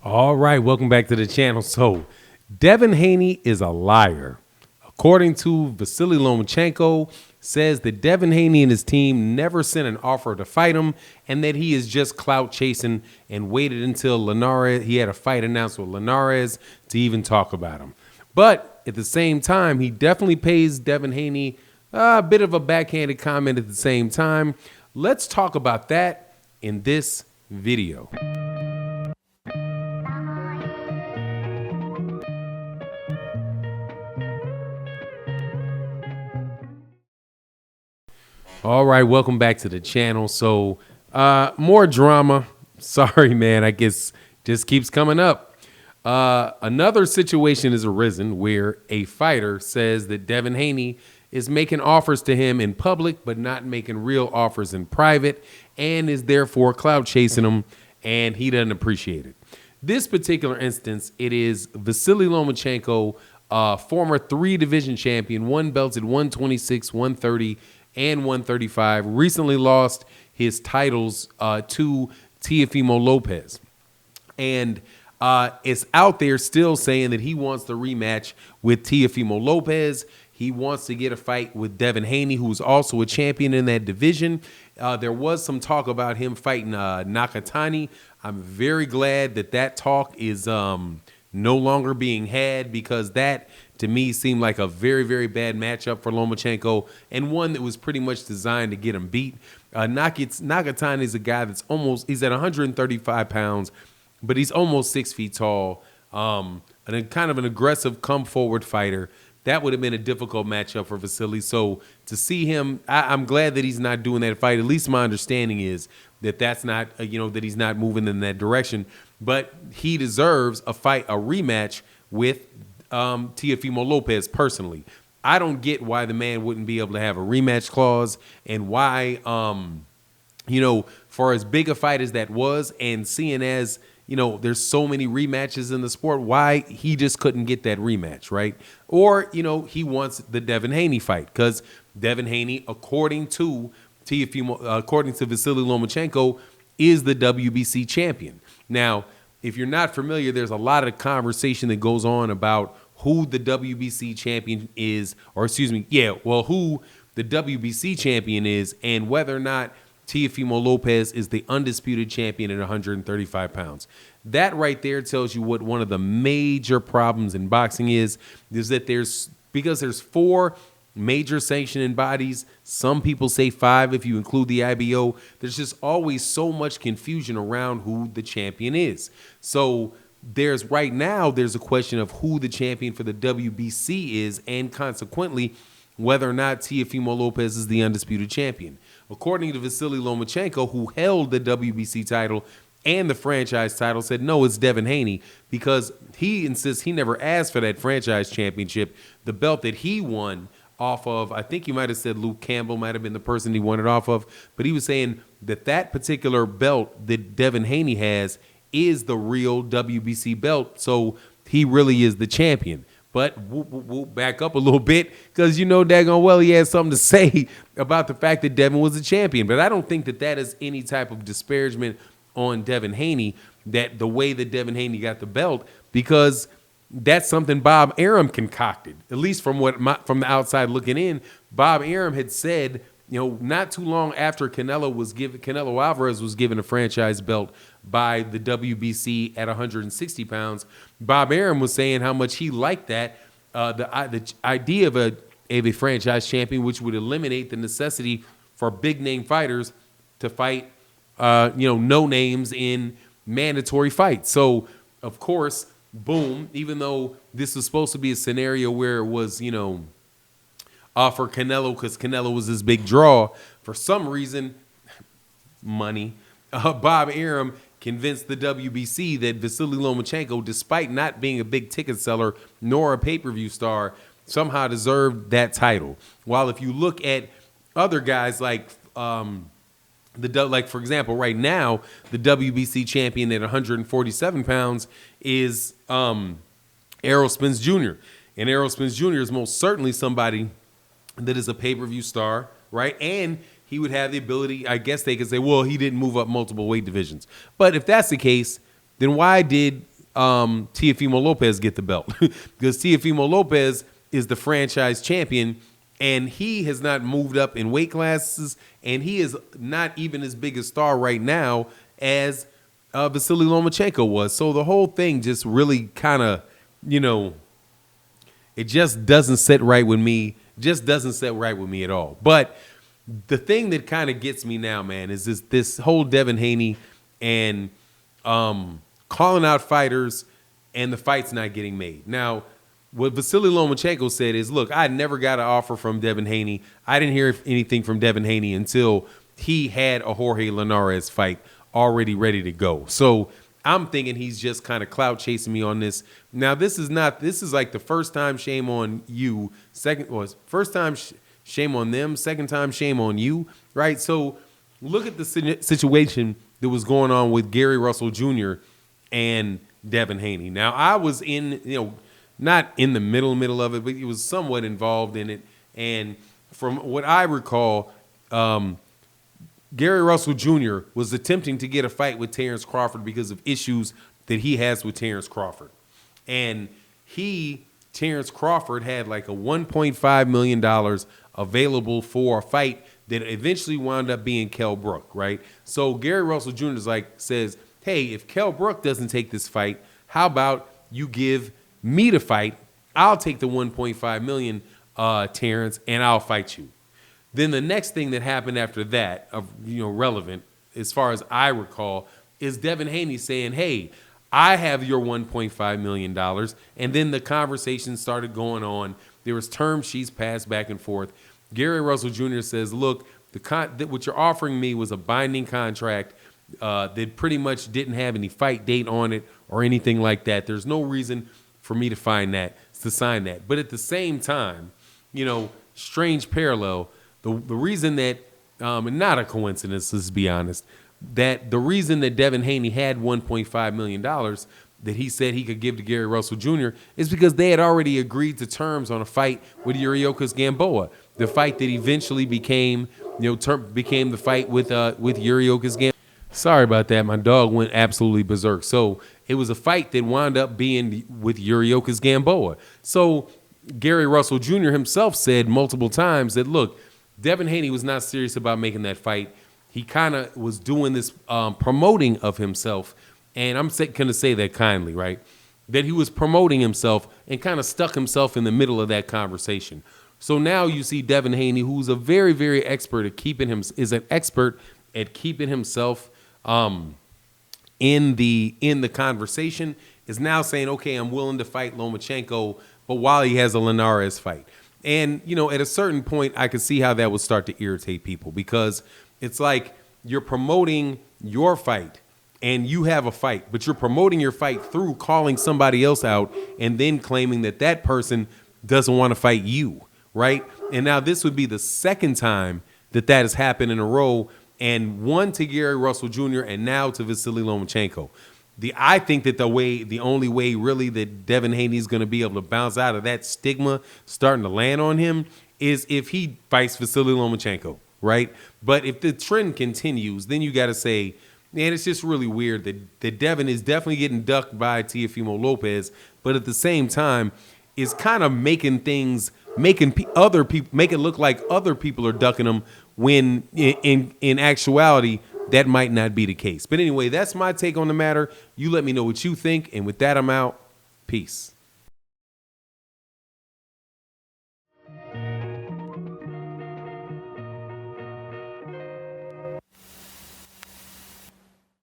All right, welcome back to the channel. So, Devin Haney is a liar. According to Vasyli Lomachenko, says that Devin Haney and his team never sent an offer to fight him and that he is just clout chasing and waited until he had a fight announced with Linares to even talk about him. But at the same time, he definitely pays Devin Haney a bit of a backhanded comment at the same time. Let's talk about that in this video. All right, welcome back to the channel. So, more drama. Sorry, man, I guess just keeps coming up. Another situation has arisen where a fighter says that Devin Haney is making offers to him in public, but not making real offers in private, and is therefore clout chasing him, and he doesn't appreciate it. This particular instance, it is Vasyli Lomachenko, former 3-division champion, won belts at 126, 130, and 135, recently lost his titles to Teofimo Lopez. And it's out there still saying that he wants the rematch with Teofimo Lopez. He wants to get a fight with Devin Haney, who's also a champion in that division. There was some talk about him fighting Nakatani. I'm very glad that that talk is no longer being had, because that, to me, seemed like a very, very bad matchup for Lomachenko, and one that was pretty much designed to get him beat. Nakatani is a guy that's he's at 135 pounds, but he's almost 6 feet tall, and kind of an aggressive come-forward fighter. That would have been a difficult matchup for Vasyli. So to see him, I'm glad that he's not doing that fight. At least my understanding is that that's not, that he's not moving in that direction. But he deserves a rematch with Teofimo Lopez personally. I don't get why the man wouldn't be able to have a rematch clause, and why, for as big a fight as that was, and seeing as, there's so many rematches in the sport, why he just couldn't get that rematch, right? Or, he wants the Devin Haney fight, because Devin Haney, according to Vasyli Lomachenko, is the WBC champion. Now, if you're not familiar, there's a lot of conversation that goes on about who the WBC champion is, or who the WBC champion is, and whether or not Teofimo Lopez is the undisputed champion at 135 pounds. That right there tells you what one of the major problems in boxing is that because there's 4 major sanctioning bodies, some people say 5 if you include the IBO, there's just always so much confusion around who the champion is. So there's a question of who the champion for the WBC is, and consequently whether or not Teofimo Lopez is the undisputed champion. According to Vasyli Lomachenko, who held the WBC title and the franchise title, said no, it's Devin Haney, because he insists he never asked for that franchise championship. The belt that he won off of, I think you might have said Luke Campbell might have been the person he won it off of, but he was saying that particular belt that Devin Haney has is the real WBC belt, so he really is the champion. But we'll back up a little bit, because daggone well he has something to say about the fact that Devin was the champion. But I don't think that is any type of disparagement on Devin Haney, that the way that Devin Haney got the belt, because that's something Bob Arum concocted. At least from the outside looking in, Bob Arum had said, not too long after Canelo Alvarez was given a franchise belt by the WBC at 160 pounds, Bob Arum was saying how much he liked that, the idea of a franchise champion, which would eliminate the necessity for big name fighters to fight, no names in mandatory fights. So, of course, boom, even though this was supposed to be a scenario where it was, for Canelo, because Canelo was this big draw, for some reason, money, Bob Arum convinced the WBC that Vasyli Lomachenko, despite not being a big ticket seller nor a pay-per-view star, somehow deserved that title. While if you look at other guys like for example, right now, the WBC champion at 147 pounds is Errol Spence Jr. And Errol Spence Jr. is most certainly somebody that is a pay-per-view star, right? And he would have the ability, I guess they could say, well, he didn't move up multiple weight divisions. But if that's the case, then why did Teofimo Lopez get the belt because Teofimo Lopez is the franchise champion, and he has not moved up in weight classes, and he is not even as big a star right now as Vasyli Lomachenko was. So the whole thing just really kind of, it just doesn't sit right with me. Just doesn't sit right with me at all. But the thing that kind of gets me now, man, is this whole Devin Haney and calling out fighters and the fights not getting made. Now, what Vasyli Lomachenko said is, look, I never got an offer from Devin Haney. I didn't hear anything from Devin Haney until he had a Jorge Linares fight already ready to go. So I'm thinking he's just kind of clout chasing me on this. Now, this is like the first time shame on you. First time shame on them. Second time shame on you, right? So look at the situation that was going on with Gary Russell Jr. and Devin Haney. Now, I was not in the middle of it, but he was somewhat involved in it. And from what I recall, Gary Russell Jr. was attempting to get a fight with Terrence Crawford because of issues that he has with Terrence Crawford. And Terrence Crawford had like a $1.5 million available for a fight that eventually wound up being Kell Brook, right? So Gary Russell Jr. says, hey, if Kell Brook doesn't take this fight, how about you give me the fight? I'll take the $1.5 million, Terrence, and I'll fight you. Then the next thing that happened after that, relevant as far as I recall, is Devin Haney saying, hey, I have your $1.5 million. And then the conversation started going on. There was term sheets passed back and forth. Gary Russell Jr. says, look, what you're offering me was a binding contract that pretty much didn't have any fight date on it or anything like that. There's no reason for me to sign that. But at the same time, strange parallel, the reason that, and not a coincidence, let's be honest, that the reason that Devin Haney had $1.5 million that he said he could give to Gary Russell Jr. is because they had already agreed to terms on a fight with Yuriorkis Gamboa, the fight that eventually became the fight with Yuriorkis Gamboa. Sorry about that. My dog went absolutely berserk. So it was a fight that wound up being with Yuriorkis Gamboa. So Gary Russell Jr. himself said multiple times that, look, Devin Haney was not serious about making that fight. He kind of was doing this promoting of himself, and I'm going to say that kindly, right? That he was promoting himself and kind of stuck himself in the middle of that conversation. So now you see Devin Haney, who's a very, very expert at keeping himself in the conversation, is now saying, okay, I'm willing to fight Lomachenko, but while he has a Linares fight. And, at a certain point, I could see how that would start to irritate people, because it's like you're promoting your fight and you have a fight, but you're promoting your fight through calling somebody else out and then claiming that person doesn't want to fight you, right? And now this would be the second time that has happened in a row, and one to Gary Russell Jr. and now to Vasyli Lomachenko. I think that the only way really that Devin Haney is going to be able to bounce out of that stigma starting to land on him is if he fights Vasyli Lomachenko, right? But if the trend continues, then you got to say, man, it's just really weird that Devin is definitely getting ducked by Teofimo Lopez, but at the same time is kind of making it look like other people are ducking him when in actuality that might not be the case. But anyway, that's my take on the matter. You let me know what you think. And with that, I'm out. Peace.